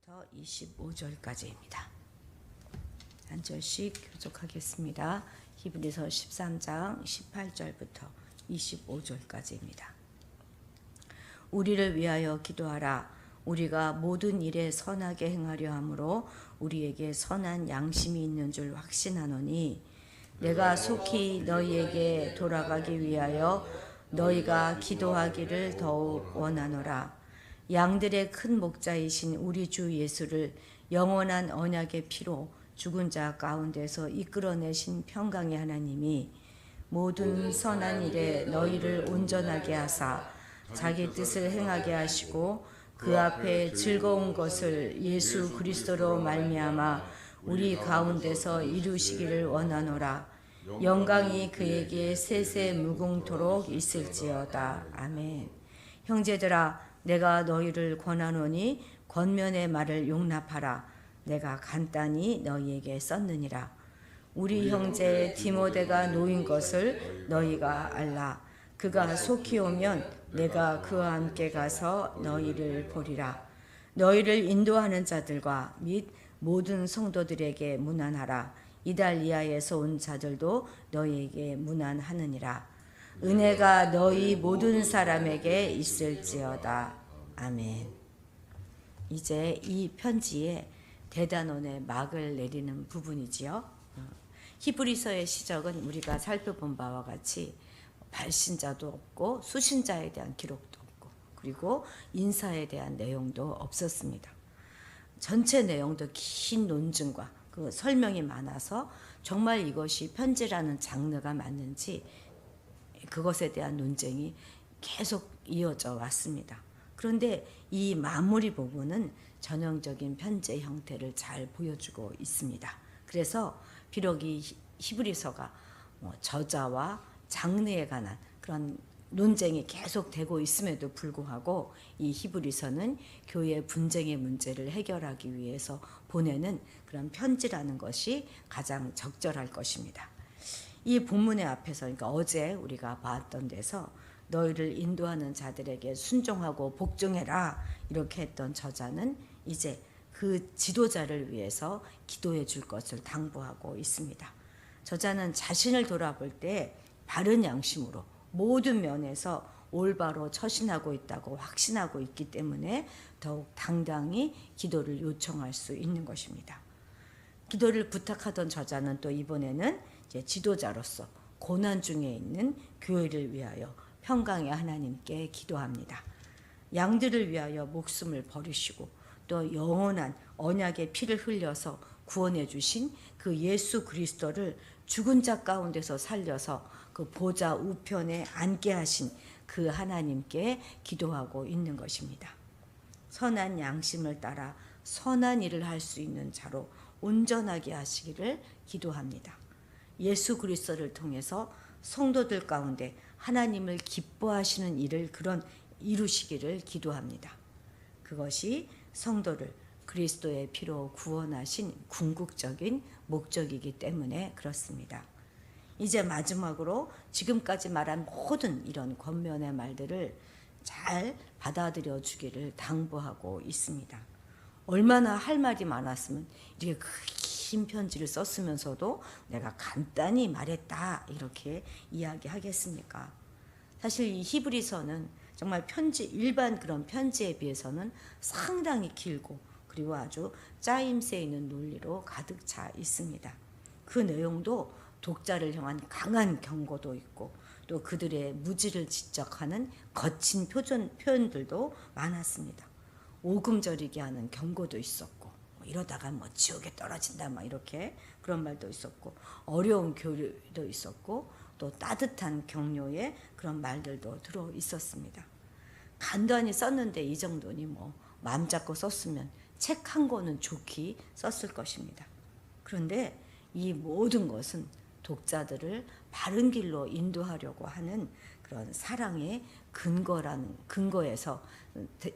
1절부터 25절까지입니다. 한 절씩 교독하겠습니다. 히브리서 13장 18절부터 25절까지입니다. 우리를 위하여 기도하라. 우리가 모든 일에 선하게 행하려 함으로 우리에게 선한 양심이 있는 줄 확신하노니 내가 속히 너희에게 돌아가기 위하여 너희가 기도하기를 더욱 원하노라. 양들의 큰 목자이신 우리 주 예수를 영원한 언약의 피로 죽은 자 가운데서 이끌어내신 평강의 하나님이 모든 선한 일에 너희를 온전하게 하사 자기 뜻을 행하게 하시고 그 앞에 즐거운 것을 예수 그리스도로 말미암아 우리 가운데서 이루시기를 원하노라. 영광이 그에게 세세 무궁토록 있을지어다. 아멘. 형제들아, 내가 너희를 권하노니 권면의 말을 용납하라. 내가 간단히 너희에게 썼느니라. 우리 형제 디모데가 놓인 것을 너희가 알라. 그가 속히 오면 내가 그와 함께 가서 너희를 보리라. 너희를 인도하는 자들과 및 모든 성도들에게 문안하라. 이달리아에서 온 자들도 너희에게 문안하느니라. 은혜가 너희 모든 사람에게 있을지어다. 아멘. 이제 이 편지에 대단원의 막을 내리는 부분이지요. 히브리서의 시작은 우리가 살펴본 바와 같이 발신자도 없고 수신자에 대한 기록도 없고 그리고 인사에 대한 내용도 없었습니다. 전체 내용도 긴 논증과 그 설명이 많아서 정말 이것이 편지라는 장르가 맞는지 그것에 대한 논쟁이 계속 이어져 왔습니다. 그런데 이 마무리 부분은 전형적인 편지의 형태를 잘 보여주고 있습니다. 그래서 비록 이 히브리서가 저자와 장르에 관한 그런 논쟁이 계속되고 있음에도 불구하고 이 히브리서는 교회의 분쟁의 문제를 해결하기 위해서 보내는 그런 편지라는 것이 가장 적절할 것입니다. 이 본문의 앞에서, 그러니까 어제 우리가 봤던 데서 너희를 인도하는 자들에게 순종하고 복종해라 이렇게 했던 저자는 이제 그 지도자를 위해서 기도해 줄 것을 당부하고 있습니다. 저자는 자신을 돌아볼 때 바른 양심으로 모든 면에서 올바로 처신하고 있다고 확신하고 있기 때문에 더욱 당당히 기도를 요청할 수 있는 것입니다. 기도를 부탁하던 저자는 또 이번에는 이제 지도자로서 고난 중에 있는 교회를 위하여 평강의 하나님께 기도합니다. 양들을 위하여 목숨을 버리시고 또 영원한 언약의 피를 흘려서 구원해 주신 그 예수 그리스도를 죽은 자 가운데서 살려서 그 보좌 우편에 앉게 하신 그 하나님께 기도하고 있는 것입니다. 선한 양심을 따라 선한 일을 할 수 있는 자로 온전하게 하시기를 기도합니다. 예수 그리스도를 통해서 성도들 가운데 하나님을 기뻐하시는 일을 이루시기를 기도합니다. 그것이 성도를 그리스도의 피로 구원하신 궁극적인 목적이기 때문에 그렇습니다. 이제 마지막으로 지금까지 말한 모든 이런 권면의 말들을 잘 받아들여 주기를 당부하고 있습니다. 얼마나 할 말이 많았으면 이렇게 긴 편지를 썼으면서도 내가 간단히 말했다 이렇게 이야기하겠습니까? 사실 이 히브리서는 정말 일반 그런 편지에 비해서는 상당히 길고 그리고 아주 짜임새 있는 논리로 가득 차 있습니다. 그 내용도 독자를 향한 강한 경고도 있고 또 그들의 무지를 지적하는 거친 표현들도 많았습니다. 오금저리게 하는 경고도 있었고 이러다가 지옥에 떨어진다 이렇게 그런 말도 있었고 어려운 교류도 있었고 또 따뜻한 격려의 그런 말들도 들어 있었습니다. 간단히 썼는데 이 정도니 마음 잡고 썼으면 책 한 권은 좋게 썼을 것입니다. 그런데 이 모든 것은 독자들을 바른 길로 인도하려고 하는 그런 사랑의 근거에서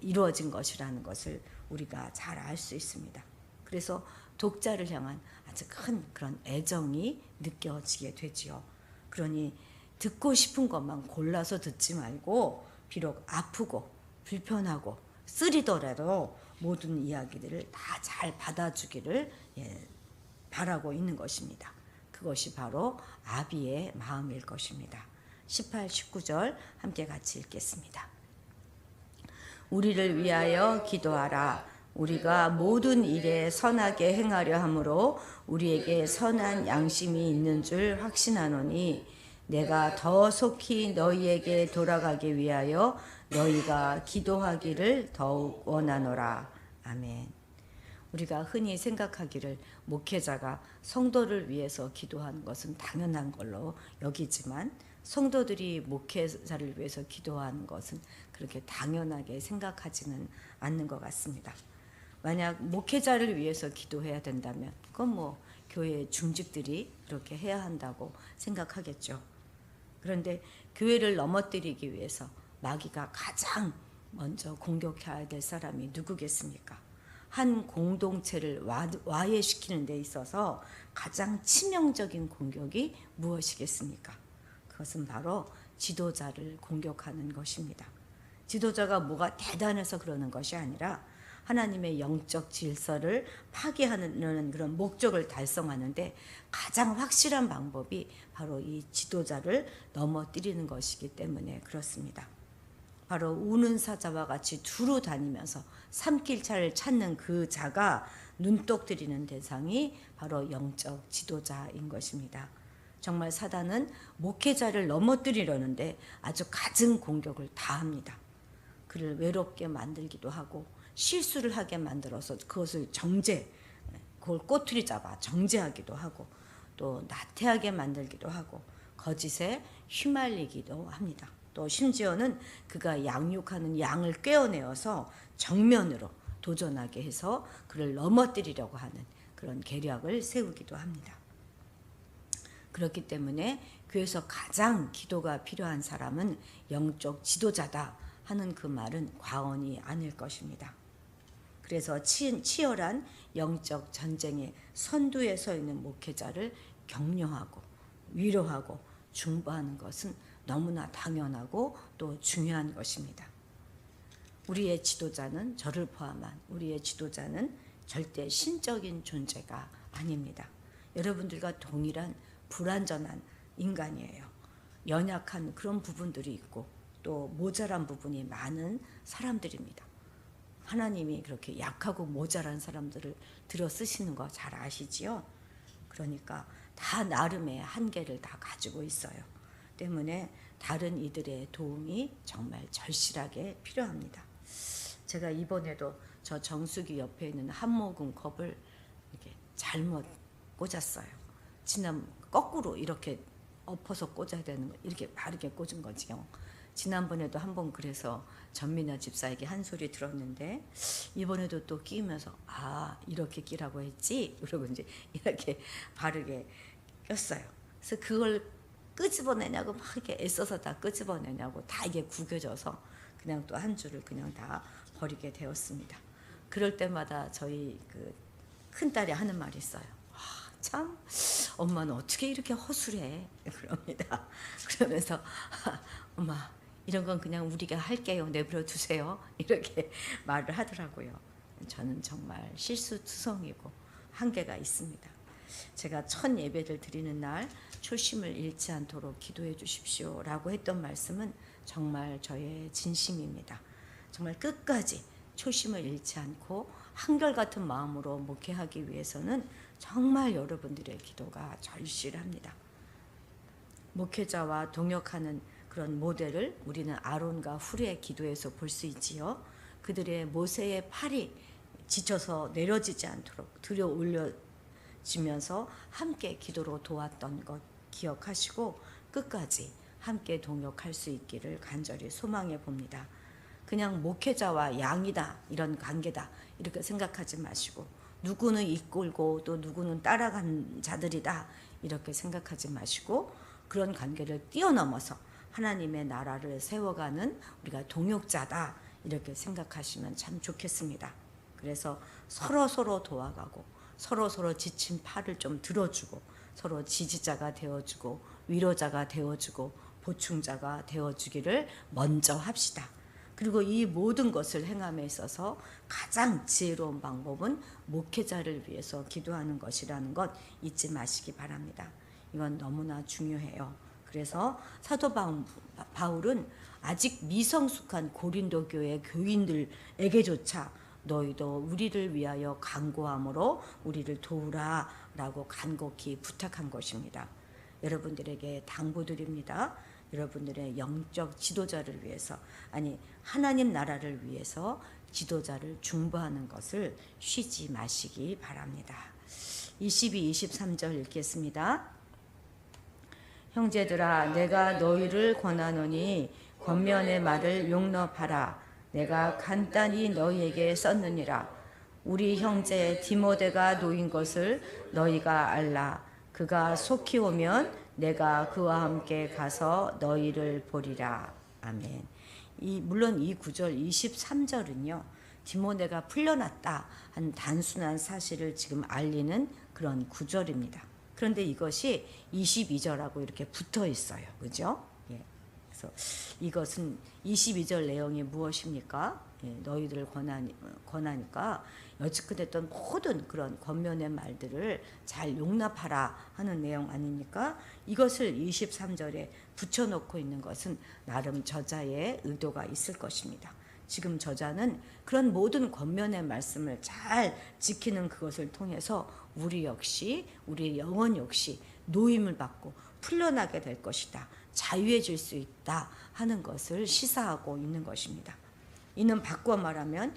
이루어진 것이라는 것을 우리가 잘 알 수 있습니다. 그래서 독자를 향한 아주 큰 그런 애정이 느껴지게 되지요. 그러니 듣고 싶은 것만 골라서 듣지 말고 비록 아프고 불편하고 쓰리더라도 모든 이야기들을 다 잘 받아주기를 바라고 있는 것입니다. 그것이 바로 아비의 마음일 것입니다. 18, 19절 함께 같이 읽겠습니다. 우리를 위하여 기도하라. 우리가 모든 일에 선하게 행하려 함으로 우리에게 선한 양심이 있는 줄 확신하노니 내가 더 속히 너희에게 돌아가기 위하여 너희가 기도하기를 더욱 원하노라. 아멘. 우리가 흔히 생각하기를 목회자가 성도를 위해서 기도하는 것은 당연한 걸로 여기지만 성도들이 목회자를 위해서 기도하는 것은 그렇게 당연하게 생각하지는 않는 것 같습니다. 만약 목회자를 위해서 기도해야 된다면 그건 뭐 교회 중직들이 그렇게 해야 한다고 생각하겠죠. 그런데 교회를 넘어뜨리기 위해서 마귀가 가장 먼저 공격해야 될 사람이 누구겠습니까? 한 공동체를 와해시키는 데 있어서 가장 치명적인 공격이 무엇이겠습니까? 그것은 바로 지도자를 공격하는 것입니다. 지도자가 뭐가 대단해서 그러는 것이 아니라 하나님의 영적 질서를 파괴하는 그런 목적을 달성하는데 가장 확실한 방법이 바로 이 지도자를 넘어뜨리는 것이기 때문에 그렇습니다. 바로 우는 사자와 같이 두루 다니면서 삼킬차를 찾는 그 자가 눈독 들이는 대상이 바로 영적 지도자인 것입니다. 정말 사단은 목회자를 넘어뜨리려는데 아주 갖은 공격을 다 합니다. 그를 외롭게 만들기도 하고 실수를 하게 만들어서 그것을 그걸 꼬투리 잡아 정죄하기도 하고 또 나태하게 만들기도 하고 거짓에 휘말리기도 합니다. 또 심지어는 그가 양육하는 양을 꿰어내어서 정면으로 도전하게 해서 그를 넘어뜨리려고 하는 그런 계략을 세우기도 합니다. 그렇기 때문에 교회에서 가장 기도가 필요한 사람은 영적 지도자다 하는 그 말은 과언이 아닐 것입니다. 그래서 치열한 영적 전쟁의 선두에 서 있는 목회자를 격려하고 위로하고 중보하는 것은 너무나 당연하고 또 중요한 것입니다. 우리의 지도자는 저를 포함한 우리의 지도자는 절대 신적인 존재가 아닙니다. 여러분들과 동일한 불완전한 인간이에요. 연약한 그런 부분들이 있고 또 모자란 부분이 많은 사람들입니다. 하나님이 그렇게 약하고 모자란 사람들을 들어 쓰시는 거 잘 아시지요? 그러니까 다 나름의 한계를 다 가지고 있어요. 때문에 다른 이들의 도움이 정말 절실하게 필요합니다. 제가 이번에도 저 정수기 옆에 있는 한 모금 컵을 이렇게 잘못 꽂았어요. 거꾸로 이렇게 엎어서 꽂아야 되는 거 이렇게 바르게 꽂은 거지요. 지난번에도 한번 그래서 전민아 집사에게 한 소리 들었는데 이번에도 또 끼면서 이렇게 끼라고 했지? 그러고 이제 이렇게 바르게 꼈어요. 그래서 그걸 끄집어내냐고 막 이렇게 애써서 다 끄집어내냐고 다 이게 구겨져서 그냥 또 한 줄을 그냥 다 버리게 되었습니다. 그럴 때마다 저희 그 큰딸이 하는 말이 있어요. 참 엄마는 어떻게 이렇게 허술해? 그럽니다. 그러면서 엄마 이런 건 그냥 우리가 할게요. 내버려 두세요. 이렇게 말을 하더라고요. 저는 정말 실수투성이고 한계가 있습니다. 제가 첫 예배를 드리는 날 초심을 잃지 않도록 기도해 주십시오 라고 했던 말씀은 정말 저의 진심입니다. 정말 끝까지 초심을 잃지 않고 한결같은 마음으로 목회하기 위해서는 정말 여러분들의 기도가 절실합니다. 목회자와 동역하는 그런 모델을 우리는 아론과 훌의 기도에서 볼 수 있지요. 그들의 모세의 팔이 지쳐서 내려지지 않도록 들여 올려지면서 함께 기도로 도왔던 것 기억하시고 끝까지 함께 동역할 수 있기를 간절히 소망해 봅니다. 그냥 목회자와 양이다 이런 관계다 이렇게 생각하지 마시고 누구는 이끌고 또 누구는 따라간 자들이다 이렇게 생각하지 마시고 그런 관계를 뛰어넘어서 하나님의 나라를 세워가는 우리가 동역자다 이렇게 생각하시면 참 좋겠습니다. 그래서 서로 도와가고 서로 지친 팔을 좀 들어주고 서로 지지자가 되어주고 위로자가 되어주고 보충자가 되어주기를 먼저 합시다. 그리고 이 모든 것을 행함에 있어서 가장 가장 지혜로운 방법은 목회자를 위해서 기도하는 것이라는 것 잊지 마시기 바랍니다. 이건 너무나 중요해요. 그래서 사도 바울은 아직 미성숙한 고린도 교회 교인들에게조차 너희도 우리를 위하여 간구함으로 우리를 도우라 라고 간곡히 부탁한 것입니다. 여러분들에게 당부드립니다. 여러분들의 영적 지도자를 위해서, 아니 하나님 나라를 위해서 지도자를 중보하는 것을 쉬지 마시기 바랍니다. 22, 23절 읽겠습니다. 형제들아, 내가 너희를 권하노니 권면의 말을 용납하라. 내가 간단히 너희에게 썼느니라. 우리 형제 디모데가 놓인 것을 너희가 알라. 그가 속히 오면 내가 그와 함께 가서 너희를 보리라. 아멘. 물론 이 구절 23절은요. 디모데가 풀려났다 한 단순한 사실을 지금 알리는 그런 구절입니다. 그런데 이것이 22절하고 이렇게 붙어 있어요. 그죠? 예. 그래서 이것은 22절 내용이 무엇입니까? 예, 너희들을 권하니까 여지껏했던 모든 그런 권면의 말들을 잘 용납하라 하는 내용 아닙니까? 이것을 23절에 붙여놓고 있는 것은 나름 저자의 의도가 있을 것입니다. 지금 저자는 그런 모든 권면의 말씀을 잘 지키는 그것을 통해서 우리 역시, 우리 영혼 역시 노임을 받고 풀려나게 될 것이다. 자유해질 수 있다 하는 것을 시사하고 있는 것입니다. 이는 바꿔 말하면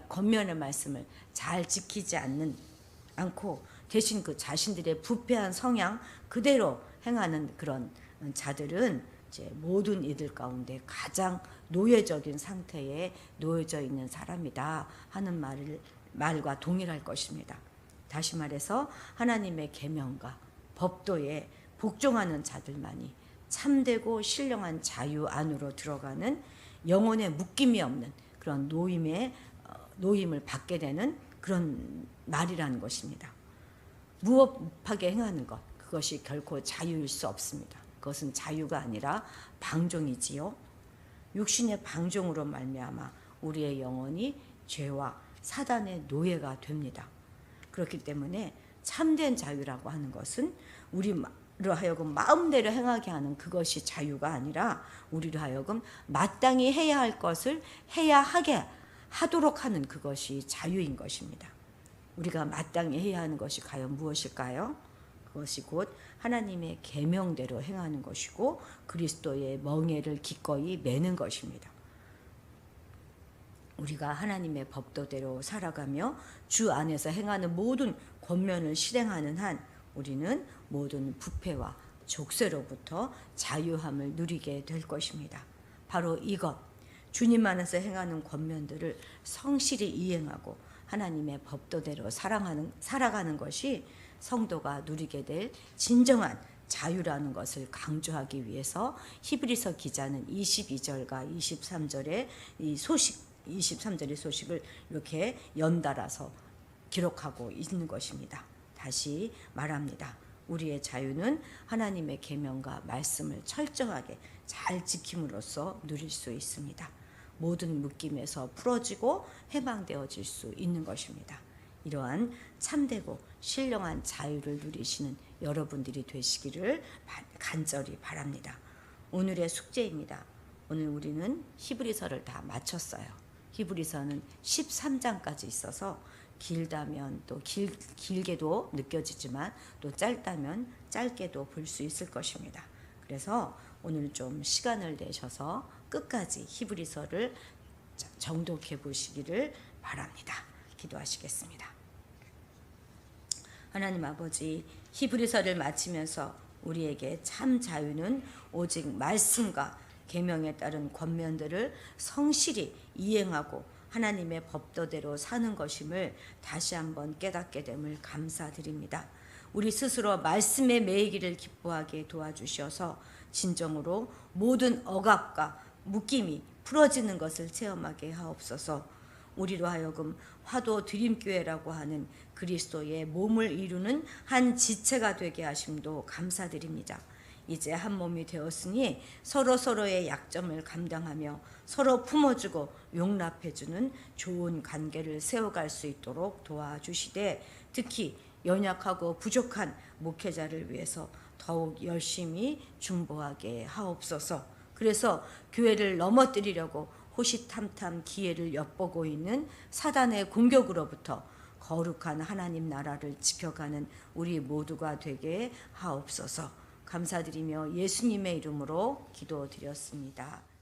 권면의 말씀을 잘 지키지 않고 대신 그 자신들의 부패한 성향 그대로 행하는 그런 자들은 이제 모든 이들 가운데 가장 노예적인 상태에 놓여져 있는 사람이다 하는 말과 동일할 것입니다. 다시 말해서 하나님의 계명과 법도에 복종하는 자들만이 참되고 신령한 자유 안으로 들어가는 영혼의 묶임이 없는 그런 노임을 받게 되는 그런 말이라는 것입니다. 무법하게 행하는 것, 그것이 결코 자유일 수 없습니다. 그것은 자유가 아니라 방종이지요. 육신의 방종으로 말미암아 우리의 영혼이 죄와 사단의 노예가 됩니다. 그렇기 때문에 참된 자유라고 하는 것은 우리로 하여금 마음대로 행하게 하는 그것이 자유가 아니라 우리로 하여금 마땅히 해야 할 것을 해야 하도록 하는 그것이 자유인 것입니다. 우리가 마땅히 해야 하는 것이 과연 무엇일까요? 그것이 곧 하나님의 계명대로 행하는 것이고 그리스도의 멍에를 기꺼이 매는 것입니다. 우리가 하나님의 법도대로 살아가며 주 안에서 행하는 모든 권면을 실행하는 한 우리는 모든 부패와 족쇄로부터 자유함을 누리게 될 것입니다. 바로 이것, 주님 안에서 행하는 권면들을 성실히 이행하고 하나님의 법도대로 살아가는 것이 성도가 누리게 될 진정한 자유라는 것을 강조하기 위해서 히브리서 기자는 22절과 23절의 이 소식, 23절의 소식을 이렇게 연달아서 기록하고 있는 것입니다. 다시 말합니다. 우리의 자유는 하나님의 계명과 말씀을 철저하게 잘 지킴으로써 누릴 수 있습니다. 모든 묶임에서 풀어지고 해방되어질 수 있는 것입니다. 이러한 참되고 신령한 자유를 누리시는 여러분들이 되시기를 간절히 바랍니다. 오늘의 숙제입니다. 오늘 우리는 히브리서를 다 마쳤어요. 히브리서는 13장까지 있어서 길다면 또 길게도 느껴지지만 또 짧다면 짧게도 볼 수 있을 것입니다. 그래서 오늘 좀 시간을 내셔서 끝까지 히브리서를 정독해 보시기를 바랍니다. 기도하시겠습니다. 하나님 아버지, 히브리서를 마치면서 우리에게 참 자유는 오직 말씀과 계명에 따른 권면들을 성실히 이행하고 하나님의 법도대로 사는 것임을 다시 한번 깨닫게 됨을 감사드립니다. 우리 스스로 말씀에 매이기를 기뻐하게 도와주셔서 진정으로 모든 억압과 묶임이 풀어지는 것을 체험하게 하옵소서. 우리로 하여금 화도 드림교회라고 하는 그리스도의 몸을 이루는 한 지체가 되게 하심도 감사드립니다. 이제 한 몸이 되었으니 서로서로의 약점을 감당하며 서로 품어주고 용납해주는 좋은 관계를 세워갈 수 있도록 도와주시되, 특히 연약하고 부족한 목회자를 위해서 더욱 열심히 중보하게 하옵소서. 그래서 교회를 넘어뜨리려고 호시탐탐 기회를 엿보고 있는 사단의 공격으로부터 거룩한 하나님 나라를 지켜가는 우리 모두가 되게 하옵소서. 감사드리며 예수님의 이름으로 기도드렸습니다.